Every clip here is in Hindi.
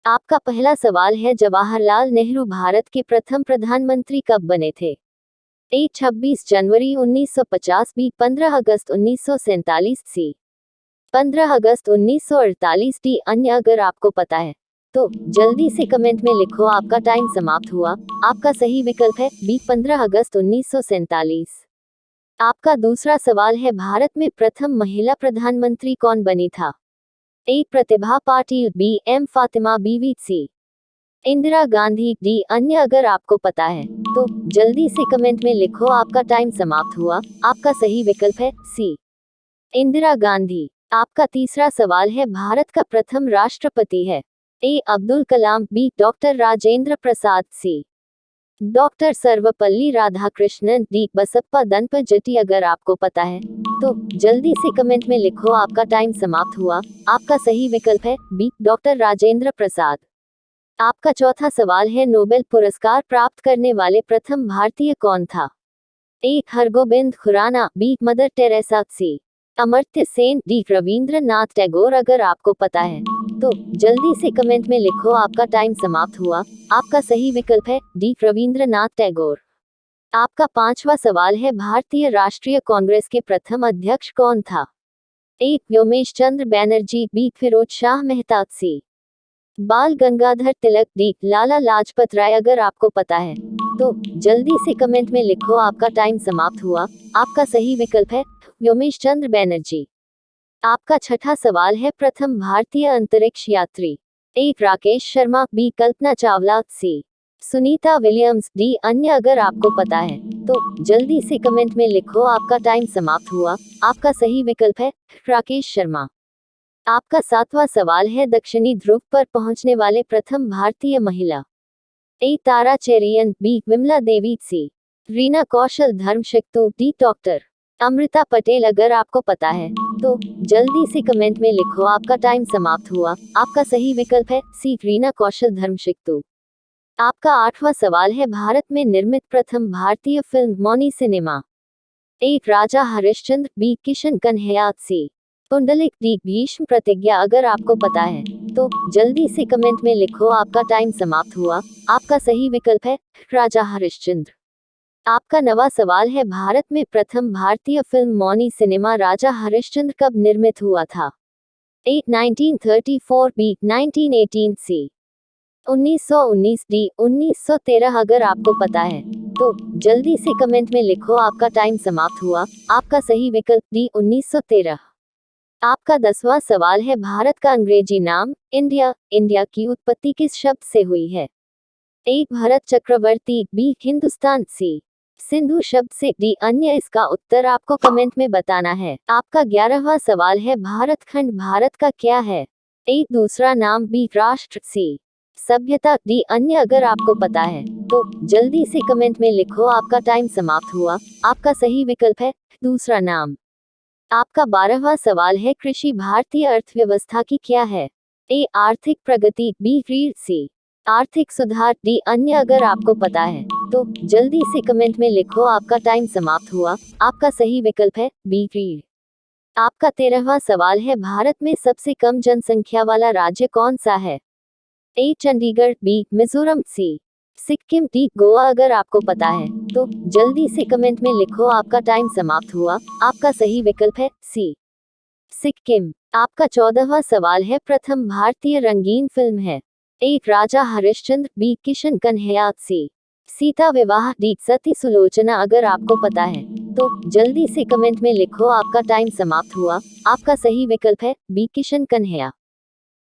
आपका पहला सवाल है, जवाहरलाल नेहरू भारत के प्रथम प्रधानमंत्री कब बने थे? ए 26 जनवरी 1950, बी 15 अगस्त 1947, सी 15 अगस्त 1948, डी अन्य। अगर आपको पता है तो जल्दी से कमेंट में लिखो, आपका टाइम समाप्त हुआ। आपका सही विकल्प है बी 15 अगस्त 1947। आपका दूसरा सवाल है, भारत में प्रथम महिला प्रधानमंत्री कौन बनी था? ए प्रतिभा पाटिल, बी एम फातिमा बीवी, सी इंदिरा गांधी, डी अन्य। अगर आपको पता है तो जल्दी से कमेंट में लिखो, आपका टाइम समाप्त हुआ। आपका सही विकल्प है सी इंदिरा गांधी। आपका तीसरा सवाल है, भारत का प्रथम राष्ट्रपति है? ए अब्दुल कलाम, बी डॉक्टर राजेंद्र प्रसाद, सी डॉक्टर सर्वपल्ली राधाकृष्णन, डी बसप्पा दनपजटी। अगर आपको पता है तो जल्दी से कमेंट में लिखो, आपका टाइम समाप्त हुआ। आपका सही विकल्प है बी डॉक्टर राजेंद्र प्रसाद। आपका चौथा सवाल है, नोबेल पुरस्कार प्राप्त करने वाले प्रथम भारतीय कौन था? A Hargobind Khurana, B mother Teresa, C Amartya Sen, D Rabindranath Tagore. अगर आपको पता है तो जल्दी से कमेंट में लिखो, आपका टाइम समाप्त हुआ। आपका सही विकल्प है डी रविंद्रनाथ टैगोर। आपका पांचवा सवाल है, भारतीय राष्ट्रीय कांग्रेस के प्रथम अध्यक्ष कौन था? ए व्योमेश चंद्र बैनर्जी, बी फिरोज शाह मेहता, सी बाल गंगाधर तिलक, डी लाला लाजपत राय। अगर आपको पता है तो जल्दी से कमेंट में लिखो, आपका टाइम समाप्त हुआ। आपका सही विकल्प है व्योमेश चंद्र बैनर्जी। आपका छठा सवाल है, प्रथम भारतीय अंतरिक्ष यात्री? ए राकेश शर्मा, बी कल्पना चावला, सी सुनीता विलियम्स, डी अन्य। अगर आपको पता है तो जल्दी से कमेंट में लिखो, आपका टाइम समाप्त हुआ। आपका सही विकल्प है राकेश शर्मा। आपका सातवां सवाल है, दक्षिणी ध्रुव पर पहुंचने वाले प्रथम भारतीय महिला? ए तारा चेरियन, बी विमला देवी, सी रीना कौशल धर्मशक्तु, डी डॉक्टर अमृता पटेल। अगर आपको पता है तो जल्दी से कमेंट में लिखो, आपका टाइम समाप्त हुआ। आपका सही विकल्प है सी रीना कौशल धर्मशक्तु। आपका आठवां सवाल है, भारत में निर्मित प्रथम भारतीय फिल्म मौनी सिनेमा? ए राजा हरिश्चंद्र, बी किशन कन्हैया, सी पुंडलिक, डी भीष्म प्रतिज्ञा। अगर आपको पता है तो जल्दी से कमेंट में लिखो, आपका टाइम समाप्त हुआ। आपका सही विकल्प है राजा हरिश्चंद्र। आपका नवा सवाल है, भारत में प्रथम भारतीय फिल्म मौनी सिनेमा राजा हरिश्चंद्र कब निर्मित हुआ था? ए 1934, बी 1918, सी 1919, डी 1913। अगर आपको पता है तो जल्दी से कमेंट में लिखो, आपका टाइम समाप्त हुआ। आपका सही विकल्प डी 1913। आपका 10वां सवाल है, भारत का अंग्रेजी नाम इंडिया की उत्पत्ति किस शब्द से हुई है? ए भरत चक्रवर्ती, बी हिंदुस्तान, सी सिंधु शब्द से, डी अन्य। इसका उत्तर आपको कमेंट में बताना है। आपका 11वां सवाल है, भारत खंड भारत का क्या है? ए दूसरा नाम, बी राष्ट्र, सी सभ्यता, डी अन्य। अगर आपको पता है तो जल्दी से कमेंट में लिखो, आपका टाइम समाप्त हुआ। आपका सही विकल्प है दूसरा नाम। आपका 12वां सवाल है, कृषि भारतीय अर्थव्यवस्था की क्या है? ए आर्थिक प्रगति, बी रीढ़, सी आर्थिक सुधार, डी अन्य। अगर आपको पता है तो जल्दी से कमेंट में लिखो, आपका टाइम समाप्त हुआ। आपका सही विकल्प है बी रीढ़। आपका 13वां सवाल है, भारत में सबसे कम जनसंख्या वाला राज्य कौन सा है? ए चंडीगढ़, बी मिजोरम, सी सिक्किम, डी गोवा। अगर आपको पता है तो जल्दी से कमेंट में लिखो, आपका टाइम समाप्त हुआ। आपका सही विकल्प है सी सिक्किम। आपका 14वां सवाल है, प्रथम भारतीय रंगीन फिल्म है? ए राजा हरिश्चंद्र, बी किशन कन्हैया, सी सीता विवाह, डी सती सुलोचना। अगर आपको पता है तो जल्दी से कमेंट में लिखो, आपका टाइम समाप्त हुआ। आपका सही विकल्प है बी किशन कन्हैया।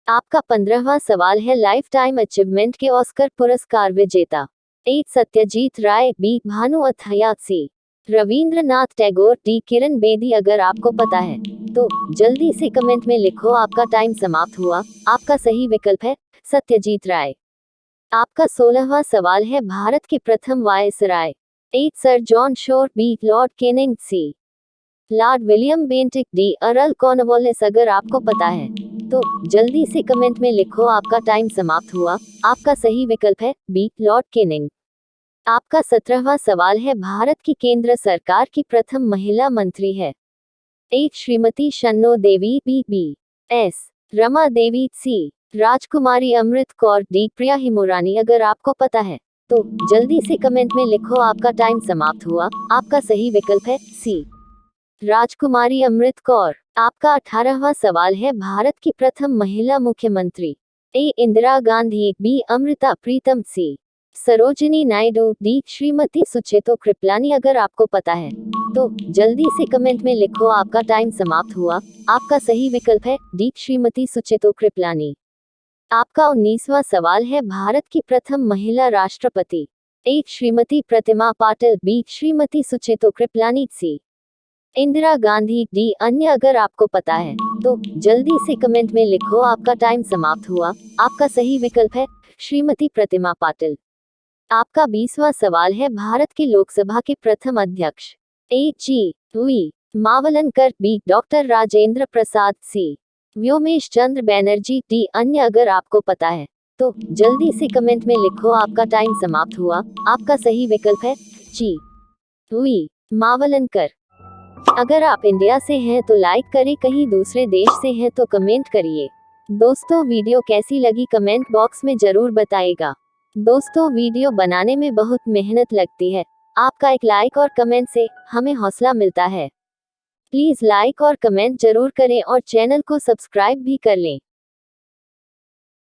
आपका 15वां सवाल है, लाइफ टाइम अचीवमेंट के ऑस्कर पुरस्कार विजेता? ए सत्यजीत राय, बी भानु अथैया, सी रविंद्रनाथ टैगोर, डी किरण बेदी। अगर आपको पता है तो जल्दी से कमेंट में लिखो, आपका टाइम समाप्त हुआ। आपका सही विकल्प है सत्यजीत राय। आपका 16वां सवाल है, भारत के प्रथम viceroy? A sir John Shore, B lord Canning, C lord William Bentinck, D earl Cornwallis. अगर आपको पता है तो जल्दी से कमेंट में लिखो, आपका टाइम समाप्त हुआ। आपका सही विकल्प है बी लॉर्ड केनिंग। आपका 17वां सवाल है, भारत की केंद्र सरकार की प्रथम महिला मंत्री है? ए श्रीमती शन्नो देवी, B B S Rama Devi, सी राजकुमारी अमृत कौर, डी प्रिया हिमोरानी। अगर आपको पता है तो जल्दी से कमेंट में लिखो। आपका टाइम समाप्त हुआ। आपका सही विकल्प है सी, राजकुमारी अमृत कौर। आपका 18वां सवाल है, भारत की प्रथम महिला मुख्यमंत्री। ए इंदिरा गांधी, बी अमृता प्रीतम, सी सरोजिनी नायडू, डी श्रीमती सुचेतो कृपलानी। अगर आपको पता है तो जल्दी से कमेंट में लिखो। आपका टाइम समाप्त हुआ। आपका सही विकल्प है डी श्रीमती सुचेतो कृपलानी। आपका 19वां सवाल है, भारत की प्रथम महिला राष्ट्रपति। ए श्रीमती प्रतिमा पाटिल, बी श्रीमती सुचेतो कृपलानी, सी इंदिरा गांधी, डी अन्य। अगर आपको पता है तो जल्दी से कमेंट में लिखो। आपका टाइम समाप्त हुआ। आपका सही विकल्प है श्रीमती प्रतिमा पाटिल। आपका 20वां सवाल है, भारत की लोकसभा के प्रथम अध्यक्ष। A G V Mavalankar, B doctor Rajendra Prasad, C Womesh Chandra Banerjee, D अन्य। अगर आपको पता है तो जल्दी से कमेंट में लिखो। आपका टाइम समाप्त हुआ। आपका सही विकल्प है जी वी मावलनकर। अगर आप इंडिया से हैं तो लाइक करें, कहीं दूसरे देश से हैं तो कमेंट करिए। दोस्तों, वीडियो कैसी लगी कमेंट बॉक्स में जरूर बताइएगा। दोस्तों, वीडियो बनाने में बहुत मेहनत लगती है। आपका एक लाइक और कमेंट से हमें हौसला मिलता है। प्लीज लाइक और कमेंट जरूर करें और चैनल को सब्सक्राइब भी कर लें।